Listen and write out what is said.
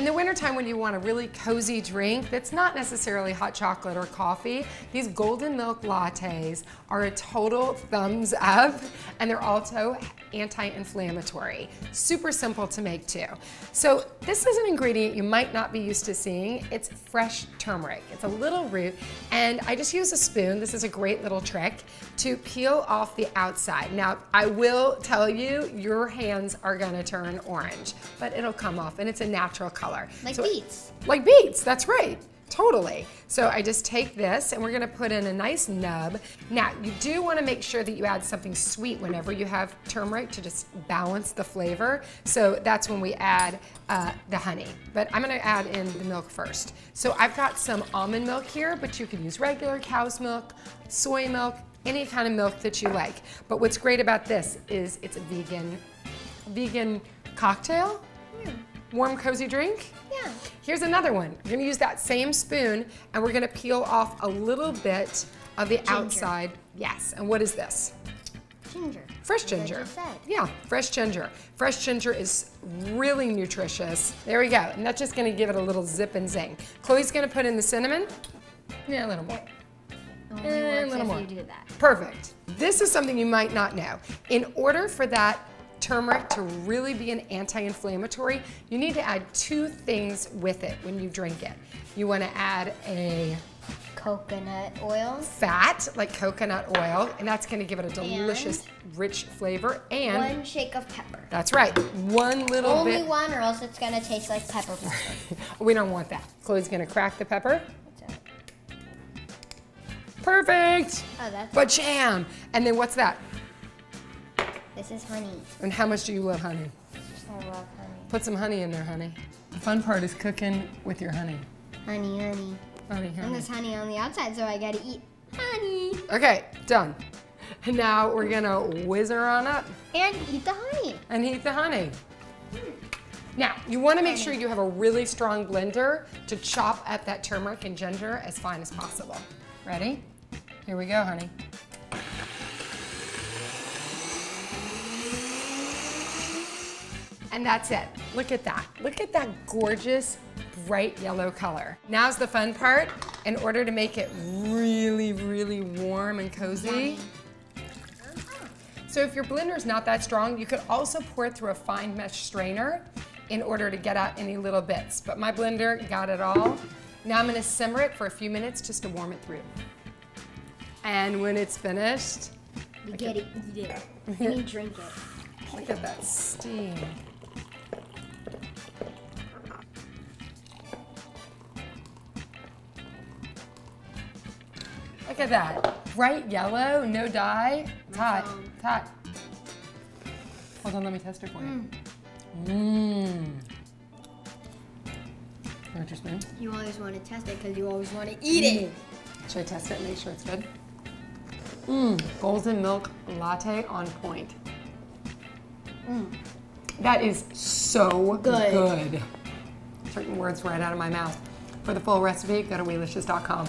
In the wintertime when you want a really cozy drink that's not necessarily hot chocolate or coffee, these golden milk lattes are a total thumbs up, and they're also anti-inflammatory. Super simple to make too. So this is an ingredient you might not be used to seeing. It's fresh turmeric. It's a little root, and I just use a spoon. This is a great little trick to peel off the outside. Now, I will tell you, your hands are gonna turn orange, but it'll come off, and it's a natural color. Like beets. Like beets, that's right. Totally. So I just take this and we're gonna put in a nice nub. Now, you do wanna make sure that you add something sweet whenever you have turmeric to just balance the flavor. So that's when we add the honey. But I'm gonna add in the milk first. So I've got some almond milk here, but you could use regular cow's milk, soy milk, any kind of milk that you like. But what's great about this is it's a vegan cocktail. Warm, cozy drink? Yeah. Here's another one. We're gonna use that same spoon and we're gonna peel off a little bit of the outside. Yes, and what is this? Ginger. Fresh ginger. As I just said. Yeah, fresh ginger. Fresh ginger is really nutritious. There we go, and that's just gonna give it a little zip and zing. Chloe's gonna put in the cinnamon. Yeah, a little more. A little more. You do that. Perfect. This is something you might not know. In order for that turmeric to really be an anti-inflammatory, you need to add two things with it when you drink it. You want to add a coconut oil, fat like coconut oil, and that's going to give it a delicious, rich flavor. And 1 shake of pepper. That's right, one little bit. Only one, or else it's going to taste like pepper. We don't want that. Chloe's going to crack the pepper. Perfect. Oh, that's. Ba-jam. And then what's that? This is honey. And how much do you love honey? I love honey. Put some honey in there, honey. The fun part is cooking with your honey. Honey, honey. Honey, honey. And there's honey on the outside, so I gotta eat honey. Okay, done. And now we're gonna whiz her on up. And eat the honey. And eat the honey. Now, you wanna make sure you have a really strong blender to chop up that turmeric and ginger as fine as possible. Ready? Here we go, honey. And that's it. Look at that. Look at that gorgeous, bright yellow color. Now's the fun part. In order to make it really, really warm and cozy. So if your blender's not that strong, you could also pour it through a fine mesh strainer in order to get out any little bits. But my blender got it all. Now I'm gonna simmer it for a few minutes just to warm it through. And when it's finished, you get it, eat it, and you drink it. Look at that steam. Look at that. Bright yellow, no dye. It's hot. It's hot. Hold on, let me test it for you. Mmm. You want your spoon? You always want to test it because you always want to eat it. Should I test it and make sure it's good? Mmm. Golden milk latte on point. That is so good. Certain words right out of my mouth. For the full recipe, go to Weelicious.com.